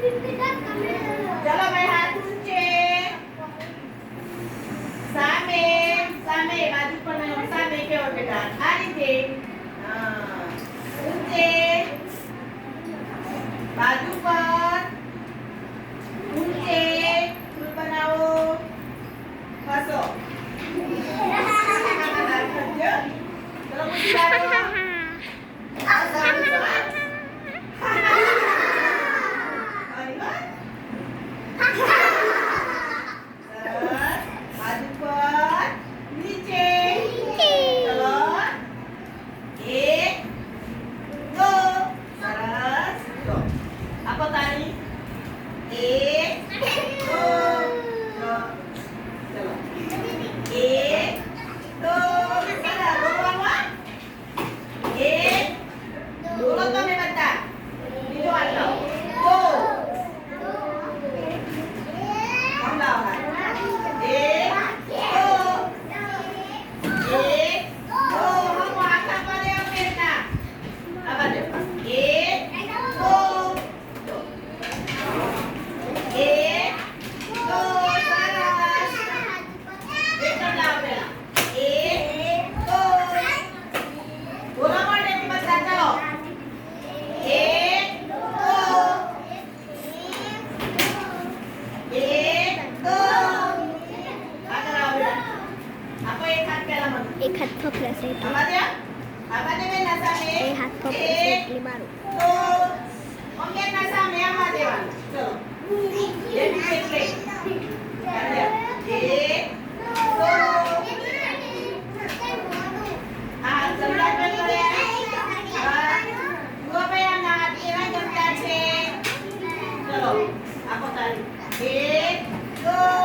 चलो भाई हाथ ऊंचे सामे सामे बाजू पर सामे केવો બેટા આ રીતે ऊंचे बाजू पर ऊंचे फूल बनाओ हंसो चलो मुस्कुराओ एक हाथ थोपला से एक हाथ थोपला से એટલે મારું તો ઓકે ના સામે આમાં દેવાનું ચલો એટલે એક દો આ સંગા પર કર્યા ગો ભાઈ ના કેવા જમતા છે ચલો આપો તાળી 1 2